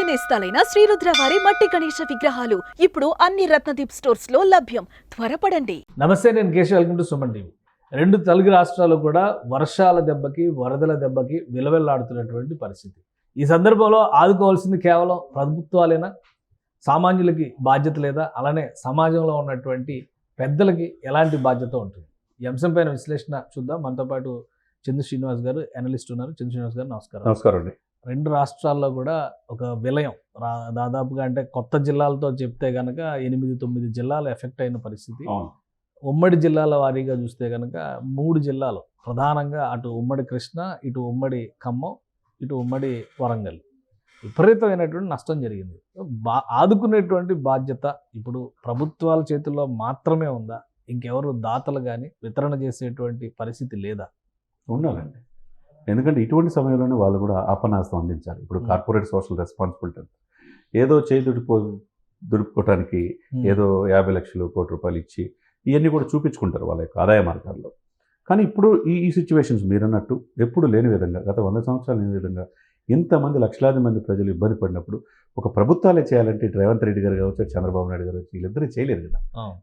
నేస్తాలైన శ్రీరుద్ర వారి మట్టి గణేశ విగ్రహాలు ఇప్పుడు అన్ని రత్నదీప్ స్టోర్స్ లో లభ్యం. త్వరపడండి. నమస్తే, నేను Keshav. Welcome to Suman TV. రెండు తెలుగు రాష్ట్రాలు కూడా వర్షాల దెబ్బకి, వరదల దెబ్బకి విలవెల్లాడుతున్నటువంటి పరిస్థితి. ఈ సందర్భంలో ఆదుకోవాల్సింది కేవలం ప్రభుత్వాలేనా? సామాన్యులకి బాధ్యత లేదా? అలానే సమాజంలో ఉన్నటువంటి పెద్దలకి ఎలాంటి బాధ్యత ఉంటుంది? ఈ అంశంపైన విశ్లేషణ చూద్దాం. మనతో పాటు చందు శ్రీనివాస్ గారు, అనలిస్ట్ ఉన్నారు. చందు శ్రీనివాస్ గారు నమస్కారం. నమస్కారం అండి. రెండు రాష్ట్రాల్లో కూడా ఒక విలయం దాదాపుగా, అంటే కొత్త జిల్లాలతో చెప్తే కనుక 8-9 జిల్లాలు ఎఫెక్ట్ అయిన పరిస్థితి. ఉమ్మడి జిల్లాల వారీగా చూస్తే కనుక 3 జిల్లాలు ప్రధానంగా, అటు ఉమ్మడి కృష్ణ, ఇటు ఉమ్మడి ఖమ్మం, ఇటు ఉమ్మడి వరంగల్, విపరీతమైనటువంటి నష్టం జరిగింది. ఆదుకునేటువంటి బాధ్యత ఇప్పుడు ప్రభుత్వాల చేతుల్లో మాత్రమే ఉందా? ఇంకెవరు దాతలు కానీ వితరణ చేసేటువంటి పరిస్థితి లేదా? ఉండాలండి. ఎందుకంటే ఇటువంటి సమయంలోనే వాళ్ళు కూడా ఆపనాస్తం అందించాలి. ఇప్పుడు కార్పొరేట్ సోషల్ రెస్పాన్సిబిలిటీ ఏదో దుడుపుకోవటానికి ఏదో 50 లక్షలు, కోటి రూపాయలు ఇచ్చి ఇవన్నీ కూడా చూపించుకుంటారు వాళ్ళ యొక్క ఆదాయ మార్గాల్లో. కానీ ఇప్పుడు ఈ సిచ్యువేషన్స్ మీరన్నట్టు ఎప్పుడు లేని విధంగా, గత 100 సంవత్సరాలు లేని విధంగా ఇంతమంది లక్షలాది మంది ప్రజలు ఇబ్బంది పడినప్పుడు ఒక ప్రభుత్వాలే చేయాలంటే రేవంత్ రెడ్డి గారు కావచ్చు, చంద్రబాబు నాయుడు గారు వచ్చి వీళ్ళిద్దరూ చేయలేరు కదా.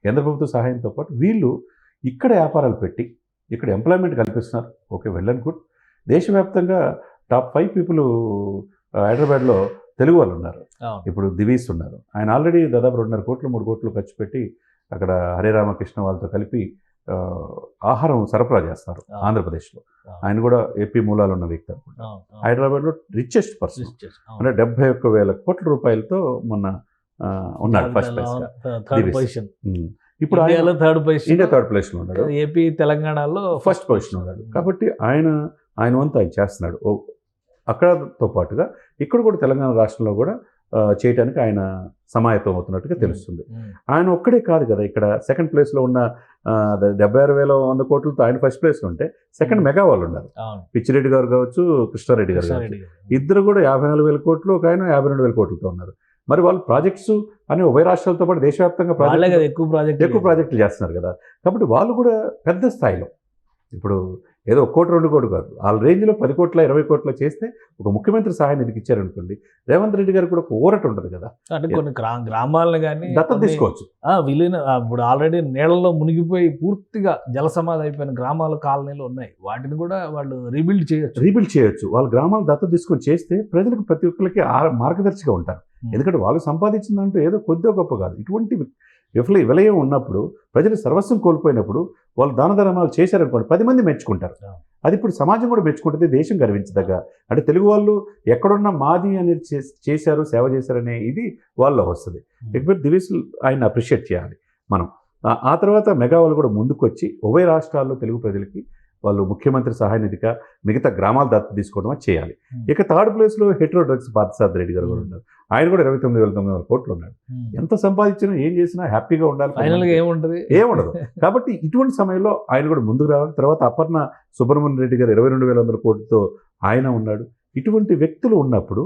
కేంద్ర ప్రభుత్వ సహాయంతో పాటు వీళ్ళు ఇక్కడ వ్యాపారాలు పెట్టి ఇక్కడ ఎంప్లాయ్మెంట్ కల్పిస్తున్నారు. Okay, well and good. దేశవ్యాప్తంగా టాప్ 5 పీపుల్ హైదరాబాద్లో తెలుగు వాళ్ళు ఉన్నారు. ఇప్పుడు దివీస్ ఉన్నారు. ఆయన ఆల్రెడీ దాదాపు 2.5 కోట్లు 3 కోట్లు ఖర్చు పెట్టి అక్కడ హరే రామకృష్ణ వాళ్ళతో కలిపి ఆహారం సరఫరా చేస్తారు ఆంధ్రప్రదేశ్లో. ఆయన కూడా ఏపీ మూలాలు ఉన్న వ్యక్తి అనుకుంటా. హైదరాబాద్లో రిచెస్ట్ పర్సన్, అంటే 71,000 కోట్ల రూపాయలతో మొన్న ఉన్నాడు ఫస్ట్ ప్లేస్. ఇప్పుడు ఇండియా థర్డ్ ప్లేస్లో ఉన్నాడు. ఏపీ తెలంగాణలో ఫస్ట్ పొజిషన్ ఉన్నాడు. కాబట్టి ఆయన వంతు ఆయన చేస్తున్నాడు. అక్కడతో పాటుగా ఇక్కడ కూడా తెలంగాణ రాష్ట్రంలో కూడా చేయడానికి ఆయన సమాయత్తం అవుతున్నట్టుగా తెలుస్తుంది. ఆయన ఒక్కడే కాదు కదా, ఇక్కడ సెకండ్ ప్లేస్లో ఉన్న 76,100 కోట్లతో ఆయన ఫస్ట్ ప్లేస్లో ఉంటే సెకండ్ మెగా వాళ్ళు ఉన్నారు. పిచ్చిరెడ్డి గారు కావచ్చు, కృష్ణారెడ్డి గారు కావచ్చు. ఇద్దరు కూడా 54,000 కోట్లు, ఒక ఆయన 52,000 కోట్లతో ఉన్నారు. మరి వాళ్ళు ప్రాజెక్ట్స్ అని ఉభయ రాష్ట్రాలతో పాటు దేశవ్యాప్తంగా ఎక్కువ ప్రాజెక్టులు చేస్తున్నారు కదా. కాబట్టి వాళ్ళు కూడా పెద్ద స్థాయిలో, ఇప్పుడు ఏదో 1 కోటి 2 కోట్లు కాదు, వాళ్ళ రేంజ్లో 10 కోట్ల 20 కోట్ల చేస్తే ఒక ముఖ్యమంత్రి సహాయ నిధికి ఇచ్చారనుకోండి, రేవంత్ రెడ్డి గారికి కూడా ఒక ఊరట ఉంటుంది కదా. అంటే కొన్ని గ్రామాలను కానీ దత్తత తీసుకోవచ్చు. ఇప్పుడు ఆల్రెడీ నీళ్ళలో మునిగిపోయి పూర్తిగా జలసమాధి అయిపోయిన గ్రామాలు, కాలనీలు ఉన్నాయి. వాటిని కూడా వాళ్ళు రీబిల్డ్ చేయొచ్చు. వాళ్ళ గ్రామాలు దత్తత తీసుకొని చేస్తే ప్రజలకు ప్రతి ఒక్కరికి మార్గదర్శిగా ఉంటారు. ఎందుకంటే వాళ్ళు సంపాదించిందంటూ ఏదో కొద్దిగా గొప్ప కాదు. ఇటువంటి విలయం ఉన్నప్పుడు, ప్రజలు సర్వస్వం కోల్పోయినప్పుడు వాళ్ళు దాన ధర్మాలు చేశారనుకోండి, 10 మంది మెచ్చుకుంటారు. అది ఇప్పుడు సమాజం కూడా మెచ్చుకుంటుంది, దేశం గర్వించదగ్గ. అంటే తెలుగు వాళ్ళు ఎక్కడున్నా మాది అనేది చేశారు, సేవ చేశారనే ఇది వాళ్ళలో వస్తుంది. ఎక్బర్ దివీస్ ఆయన అప్రిషియేట్ చేయాలి మనం. ఆ తర్వాత మెగా వాళ్ళు కూడా ముందుకు వచ్చి ఉభయ రాష్ట్రాల్లో తెలుగు ప్రజలకి వాళ్ళు ముఖ్యమంత్రి సహాయ నిధిగా మిగతా గ్రామాలు దత్తత తీసుకోవడం చేయాలి. ఇక థర్డ్ ప్లేస్లో హెట్రో డ్రగ్స్ పార్థసారథి రెడ్డి గారు కూడా ఉన్నారు. ఆయన కూడా 29,900 కోట్లు ఉన్నాడు. ఎంత సంపాదించినా ఏం చేసినా హ్యాపీగా ఉండాలి, ఏముండదు. కాబట్టి ఇటువంటి సమయంలో ఆయన కూడా ముందుకు రావాలి. తర్వాత అపర్ణ సుబ్రహ్మణ్య రెడ్డి గారు 22,100 కోట్లతో ఆయన ఉన్నాడు. ఇటువంటి వ్యక్తులు ఉన్నప్పుడు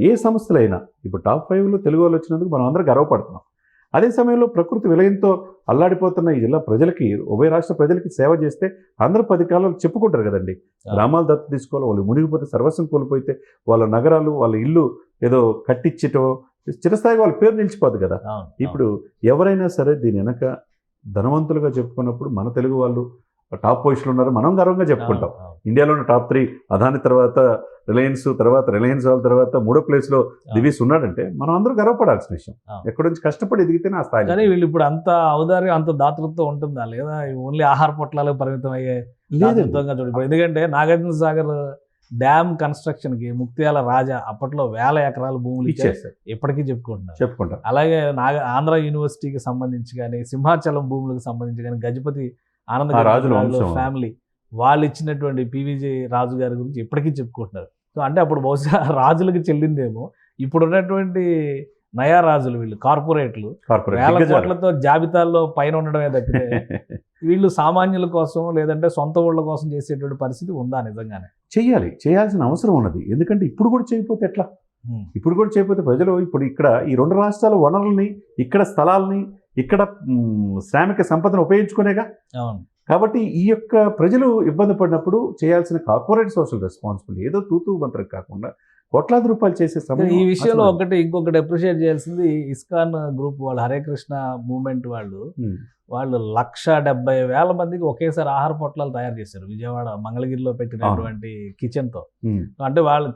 ఏ సంస్థలైనా, ఇప్పుడు టాప్ 5లో తెలుగు వాళ్ళు వచ్చినందుకు మనం అందరం గర్వపడుతున్నాం. అదే సమయంలో ప్రకృతి విలయంతో అల్లాడిపోతున్న ఈ జిల్లా ప్రజలకి, ఉభయ రాష్ట్ర ప్రజలకి సేవ చేస్తే అందరూ 10 కాలాలు చెప్పుకుంటారు కదండి. గ్రామాలు దత్తత తీసుకోవాలి, వాళ్ళు మునిగిపోతే, సర్వస్వం కోల్పోతే వాళ్ళ నగరాలు, వాళ్ళ ఇల్లు ఏదో కట్టించటం చిరస్థాయిగా వాళ్ళ పేరు నిలిచిపోదు కదా. ఇప్పుడు ఎవరైనా సరే దీని వెనక ధనవంతులుగా చెప్పుకున్నప్పుడు మన తెలుగు వాళ్ళు టాప్ పొజిషన్లో ఉన్నారు, మనం గర్వంగా చెప్పుకుంటాం. ఇండియాలో ఉన్న టాప్ 3 అదాని తర్వాత రిలయన్స్, తర్వాత రిలయన్స్ వాళ్ళ తర్వాత 3వ ప్లేస్లో దివీస్ ఉన్నాడంటే మనం అందరూ గర్వపడాల్సిన విషయం. ఎక్కడి నుంచి కష్టపడి ఎదిగితేనే ఆ స్థాయి. కానీ వీళ్ళు ఇప్పుడు అంత ఔదార్యం, అంత దాతృత్వం ఉంటుందా లేదా? ఓన్లీ ఆహార పొట్లాలకు పరిమితం అయ్యే దాతృత్వంగా చూడండి. ఎందుకంటే నాగార్జున సాగర్ డ్యామ్ కన్స్ట్రక్షన్కి ముక్త్యాల రాజా అప్పట్లో 1000 ఎకరాల భూములు ఇచ్చేస్తారు, ఇప్పటికీ చెప్పుకుంటారు. అలాగే ఆంధ్ర యూనివర్సిటీకి సంబంధించి కానీ, సింహాచలం భూములకు సంబంధించి కానీ, గజపతి ఆనంద ఫ్యామిలీ వాళ్ళు ఇచ్చినటువంటి పివిజి రాజు గారి గురించి ఇప్పటికీ చెప్పుకుంటున్నారు. సో అంటే అప్పుడు బహుశా రాజులకు చెల్లిందేమో. ఇప్పుడు ఉన్నటువంటి నయా రాజులు, వీళ్ళు కార్పొరేట్లు 1000 కోట్లతో జాబితాల్లో పైన ఉండడమే తప్పితే వీళ్ళు సామాన్యుల కోసం లేదంటే సొంత ఊళ్ళ కోసం చేసేటువంటి పరిస్థితి ఉందా? నిజంగానే చేయాల్సిన అవసరం ఉన్నది. ఎందుకంటే ఇప్పుడు కూడా చేయకపోతే ఎట్లా? ఇప్పుడు కూడా చేయకపోతే ప్రజలు ఇప్పుడు ఇక్కడ ఈ 2 రాష్ట్రాల వనరుల్ని, ఇక్కడ స్థలాల్ని, ఇక్కడ శ్రామిక సంపదను ఉపయోగించుకునేగా. కాబట్టి ఈ యొక్క ప్రజలు ఇబ్బంది పడినప్పుడు చేయాల్సిన కార్పొరేట్ సోషల్ రెస్పాన్సిబిలిటీ ఏదో తూతూ మంత్రం కాకుండా కోట్లాది రూపాయలు చేసే సమయం ఈ విషయంలో అసలు- ఇంకొకటి అప్రిషియేట్ చేయాల్సింది ఇస్కాన్ గ్రూప్ వాళ్ళు, హరే కృష్ణ మూవ్మెంట్ వాళ్ళు ఉమ్, 1,70,000 మందికి ఒకేసారి ఆహార పొట్లాలు తయారు చేశారు విజయవాడ మంగళగిరిలో పెట్టినటువంటి కిచెన్ తో. ఉమ్, అంటే వాళ్ళు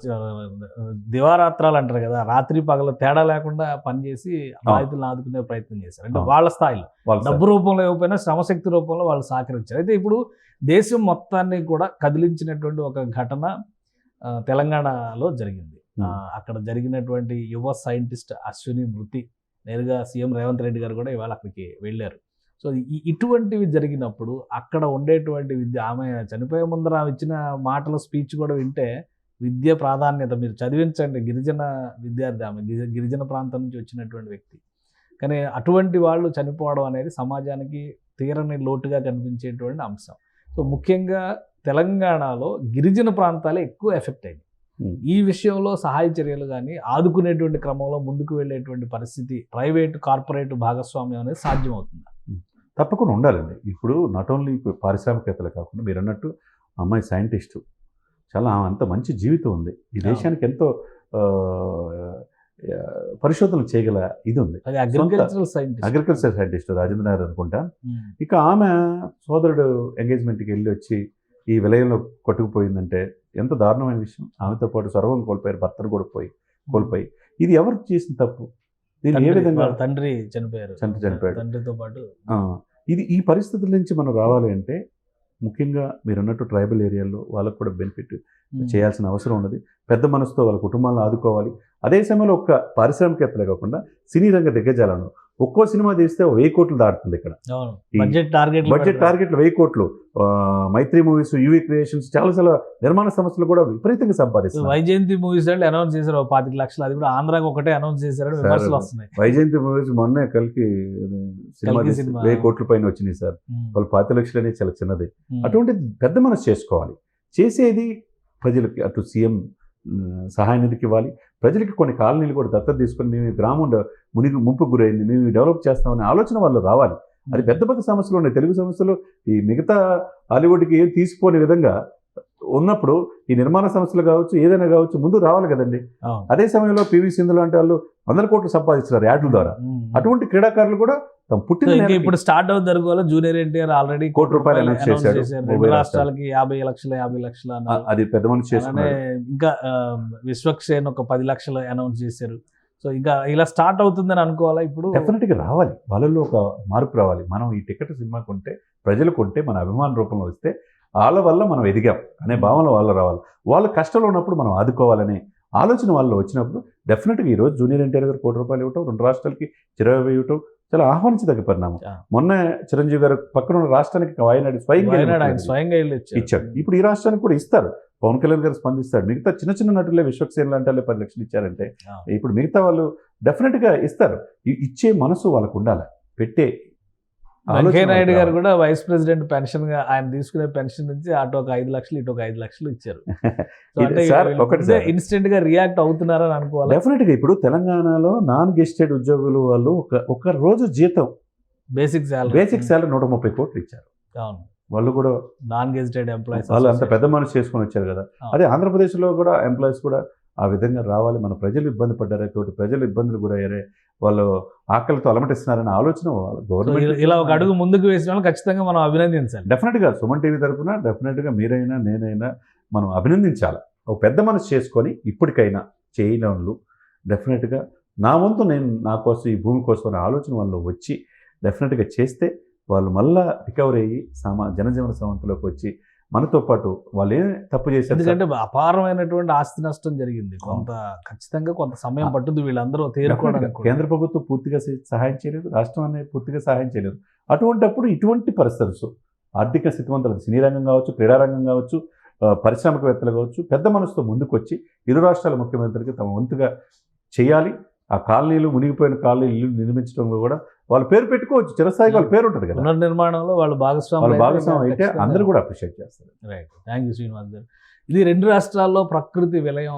దివారాత్రాలు అంటారు కదా, రాత్రి పగలు తేడా లేకుండా పనిచేసి బాధితులను ఆదుకునే ప్రయత్నం చేశారు. అంటే వాళ్ళ స్థాయిలో వాళ్ళ డబ్బు రూపంలో ఇవ్వకపోయినా శ్రమశక్తి రూపంలో వాళ్ళు సహకరించారు. అయితే ఇప్పుడు దేశం మొత్తాన్ని కూడా కదిలించినటువంటి ఒక ఘటన తెలంగాణలో జరిగింది. అక్కడ జరిగినటువంటి యువ సైంటిస్ట్ అశ్విని మృతి, నేరుగా సీఎం రేవంత్ రెడ్డి గారు కూడా ఇవాళ అక్కడికి వెళ్ళారు. సో ఇటువంటివి జరిగినప్పుడు అక్కడ ఉండేటువంటి విద్య, ఆమె చనిపోయే ముందర ఆమె ఇచ్చిన మాటల స్పీచ్ కూడా వింటే విద్య ప్రాధాన్యత, మీరు చదివించండి, గిరిజన విద్యార్థి ఆమె, గిరిజన ప్రాంతం నుంచి వచ్చినటువంటి వ్యక్తి. కానీ అటువంటి వాళ్ళు చనిపోవడం అనేది సమాజానికి తీరని లోటుగా కనిపించేటువంటి అంశం. సో ముఖ్యంగా తెలంగాణలో గిరిజన ప్రాంతాలే ఎక్కువ ఎఫెక్ట్ అయింది. ఈ విషయంలో సహాయ చర్యలు కానీ ఆదుకునేటువంటి క్రమంలో ముందుకు వెళ్ళేటువంటి పరిస్థితి ప్రైవేటు కార్పొరేట్ భాగస్వామ్యం అనేది సాధ్యమవుతుంది. తప్పకుండా ఉండాలండి. ఇప్పుడు నాట్ ఓన్లీ ఇప్పుడు పారిశ్రామికవేత్తలే కాకుండా మీరు అన్నట్టు అమ్మాయి సైంటిస్టు, చాలా అంత మంచి జీవితం ఉంది, ఈ దేశానికి ఎంతో పరిశోధనలు చేయగల ఇది ఉంది. అది అగ్రికల్చరల్ సైంటిస్ట్ రాజేంద్ర నాయర్ అనుకుంటా. ఇక ఆమె సోదరుడు ఎంగేజ్మెంట్కి వెళ్ళి వచ్చి ఈ విలయంలో కొట్టుకుపోయిందంటే ఎంత దారుణమైన విషయం. ఆమెతో పాటు సర్వం కోల్పోయారు, భర్తను కూడా కోల్పోయి. ఇది ఎవరు చేసిన తప్పు? దీన్ని ఏ విధంగా తండ్రి చనిపోయారు, తండ్రితో పాటు ఇది ఈ పరిస్థితుల నుంచి మనం రావాలి అంటే ముఖ్యంగా మీరు అన్నట్టు ట్రైబల్ ఏరియాల్లో వాళ్ళకు కూడా బెనిఫిట్ చేయాల్సిన అవసరం ఉన్నది. పెద్ద మనసుతో వాళ్ళ కుటుంబాలను ఆదుకోవాలి. అదే సమయంలో ఒక్క పారిశ్రామికవేత్తలే కాకుండా సినీ రంగ దిగ్గజాలను ఒక్కో సినిమా తీస్తే 1000 కోట్లు దాటుతుంది. ఇక్కడ బడ్జెట్ టార్గెట్లు 1000 కోట్లు. మైత్రి మూవీస్, యూవీ క్రియేషన్స్, చాలా నిర్మాణ సంస్థలు కూడా విపరీతంగా సంపాదిస్తారు. వైజయంతి మూవీస్ వాళ్ళు అనౌన్స్ చేశారు 25 లక్షలు, అది కూడా ఆంధ్రాకి ఒకటే అనౌన్స్ చేశారని విమర్శలు వస్తున్నాయి. వైజయంతి మూవీస్ మొన్నే కలికి సినిమా 1000 కోట్ల పైన వచ్చినాయి సార్. వాళ్ళు 25 లక్షలు అనేది చాలా చిన్నది. అటువంటి పెద్ద మనసు చేసుకోవాలి. చేసేది ప్రజలకి, అటు సీఎం సహాయ నిధికి ఇవ్వాలి, ప్రజలకి కొన్ని కాలనీలు కూడా దత్తత తీసుకొని మేము గ్రామం ముంపుకు గురైంది, మేము డెవలప్ చేస్తామనే ఆలోచన వాళ్ళు రావాలి. అది పెద్ద పెద్ద సమస్యలు ఉన్నాయి. తెలుగు సమస్యలు ఈ మిగతా హాలీవుడ్కి ఏం తీసిపోని విధంగా ఉన్నప్పుడు ఈ నిర్మాణ సంస్థలు కావచ్చు, ఏదైనా కావచ్చు, ముందు రావాలి కదండి. అదే సమయంలో పివి సింధు లాంటి వాళ్ళు 100 కోట్లు సంపాదిస్తున్నారు యాడ్ల ద్వారా. అటువంటి క్రీడాకారులు కూడా తమ పుట్టిన ఇప్పుడు స్టార్ట్ అవుతుంది జరుగుకోవాలి. జూనియర్ ఎన్టీఆర్ ఆల్రెడీ ₹1 కోటి అనౌన్స్ చేశారు. రాష్ట్రాలకి 50 లక్షలు అది పెద్ద మనిషి చేస్తున్నారు. ఇంకా విశ్వక్సేన్ ఒక 10 లక్షలు అనౌన్స్ చేశారు. సో ఇంకా ఇలా స్టార్ట్ అవుతుందని అనుకోవాలా? ఇప్పుడు డెఫినెట్గా రావాలి, వాళ్ళల్లో ఒక మార్పు రావాలి. మనం ఈ టికెట్ సినిమా కొంటే, ప్రజలు కొంటే, మన అభిమాన రూపంలో వస్తే వాళ్ళ వల్ల మనం ఎదిగాం అనే భావన వాళ్ళు రావాలి. వాళ్ళ కష్టంలో ఉన్నప్పుడు మనం ఆదుకోవాలనే ఆలోచన వాళ్ళు వచ్చినప్పుడు డెఫినెట్గా ఈరోజు జూనియర్ ఎన్టీఆర్ గారు ₹1 కోటి ఇవ్వటం, 2 రాష్ట్రాలకి 20 ఇవ్వటం చాలా ఆహ్వానించదగ్గ పరిణామం. మొన్న చిరంజీవి గారు పక్కన ఉన్న రాష్ట్రానికి వాయనాడు స్వయంగా ఇచ్చాడు. ఇప్పుడు ఈ రాష్ట్రానికి కూడా ఇస్తారు. పవన్ కళ్యాణ్ గారు స్పందిస్తాడు. మిగతా చిన్న నటులే విశ్వక్సేన్ లాంటి 10 లక్షలు ఇచ్చారంటే ఇప్పుడు మిగతా వాళ్ళు డెఫినెట్గా ఇస్తారు. ఇచ్చే మనసు వాళ్ళకు ఉండాలి. పెట్టే వెంకయ్య నాయుడు గారు కూడా వైస్ ప్రెసిడెంట్ పెన్షన్ గా ఆయన తీసుకునే పెన్షన్ నుంచి అటు ఒక 5 లక్షలు, ఇటు ఒక 5 లక్షలు ఇచ్చారు. ఇన్స్టెంట్ గా రియాక్ట్ అవుతున్నారని అనుకోవాలి. డెఫినెట్ గా ఇప్పుడు తెలంగాణలో నాన్ గెస్టెడ్ ఉద్యోగులు వాళ్ళు ఒక రోజు జీతం బేసిక్ శాలరీ 130 కోట్లు ఇచ్చారు. అవును, వాళ్ళు కూడా నాన్ గెస్టెడ్ ఎంప్లాయీస్, వాళ్ళు అంత పెద్ద మనసు చేసుకొని వచ్చారు కదా. అదే ఆంధ్రప్రదేశ్లో కూడా ఎంప్లాయీస్ కూడా ఆ విధంగా రావాలి. మన ప్రజలు ఇబ్బంది పడ్డారే, తోటి ప్రజలు ఇబ్బందులు గురయ్యారే, వాళ్ళు ఆకలితో అలమటిస్తున్నారనే ఆలోచన గవర్నమెంట్ ఇలా ఒక అడుగు ముందుకు వేసిన వాళ్ళు ఖచ్చితంగా మనం అభినందించాలి. డెఫినెట్గా సుమన్ టీవీ తరఫున డెఫినెట్గా మీరైనా నేనైనా మనం అభినందించాలి. ఒక పెద్ద మనసు చేసుకొని ఇప్పటికైనా చేయని వాళ్ళు డెఫినెట్గా నా వంతు నేను నా కోసం, ఈ భూమి కోసం అనే ఆలోచన వాళ్ళు వచ్చి డెఫినెట్గా చేస్తే వాళ్ళు మళ్ళా రికవరీ అయ్యి జనజీవన సమంతలోకి వచ్చి మనతో పాటు వాళ్ళు ఏం తప్పు చేశారు. ఎందుకంటే అపారమైనటువంటి ఆస్తి నష్టం జరిగింది. ఖచ్చితంగా కొంత సమయం పట్టుద్ది వీళ్ళందరూ తేరుకోవడానికి. కేంద్ర ప్రభుత్వం పూర్తిగా సహాయం చేయలేదు, రాష్ట్రం అనేది పూర్తిగా సహాయం చేయలేదు. అటువంటిప్పుడు ఇటువంటి పరిస్థితులు ఆర్థిక స్థితివంతులు సినీ రంగం కావచ్చు, క్రీడారంగం కావచ్చు, పారిశ్రామికవేత్తలు కావచ్చు, పెద్ద మనసుతో ముందుకొచ్చి ఇరు రాష్ట్రాల ముఖ్యమంత్రికి తమ వంతుగా చేయాలి. ఆ కాలనీలు, మునిగిపోయిన కాలనీలు ఇల్లు నిర్మించడంలో కూడా వాళ్ళు పేరు పెట్టుకోవచ్చు. చిరస్థాయిగా వాళ్ళ పేరు ఉంటుంది కదా. పునర్నిర్మాణంలో వాళ్ళు భాగస్వామ్యం అయితే అందరూ కూడా అప్రిషియేట్ చేస్తారు. రైట్, థ్యాంక్ యూ శ్రీనివాస్ గారు. ఇది 2 రాష్ట్రాల్లో ప్రకృతి విలయం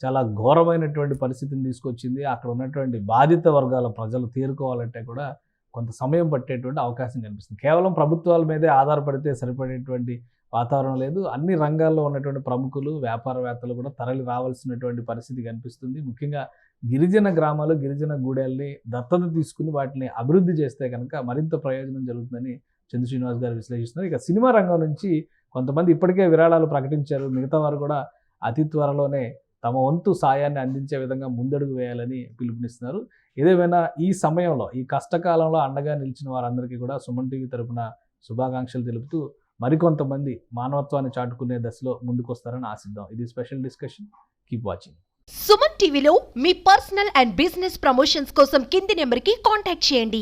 చాలా ఘోరమైనటువంటి పరిస్థితిని తీసుకొచ్చింది. అక్కడ ఉన్నటువంటి బాధిత వర్గాల ప్రజలు తేరుకోవాలంటే కూడా కొంత సమయం పట్టేటువంటి అవకాశం కనిపిస్తుంది. కేవలం ప్రభుత్వాల మీదే ఆధారపడితే సరిపడేటువంటి వాతావరణం లేదు. అన్ని రంగాల్లో ఉన్నటువంటి ప్రముఖులు, వ్యాపారవేత్తలు కూడా తరలి రావాల్సినటువంటి పరిస్థితి కనిపిస్తుంది. ముఖ్యంగా గిరిజన గ్రామాలు, గిరిజన గూడెల్ని దత్తత తీసుకుని వాటిని అభివృద్ధి చేస్తే కనుక మరింత ప్రయోజనం జరుగుతుందని చంద్ర శ్రీనివాస్ గారు విశ్లేషిస్తున్నారు. ఇక సినిమా రంగం నుంచి కొంతమంది ఇప్పటికే విరాళాలు ప్రకటించారు. మిగతా వారు కూడా అతి త్వరలోనే తమ వంతు సాయాన్ని అందించే విధంగా ముందడుగు వేయాలని పిలుపునిస్తున్నారు. ఏదేమైనా ఈ సమయంలో, ఈ కష్టకాలంలో అండగా నిలిచిన వారందరికీ కూడా సుమన్ టీవీ తరపున శుభాకాంక్షలు తెలుపుతూ మరికొంతమంది మానవత్వాన్ని చాటుకునే దశలో ముందుకొస్తారని ఆశిద్దాం. ఇది special discussion. Keep watching. Suman టీవీలో మీ పర్సనల్ అండ్ బిజినెస్ ప్రమోషన్స్ కోసం కింది నెంబర్కి కాంటాక్ట్ చేయండి.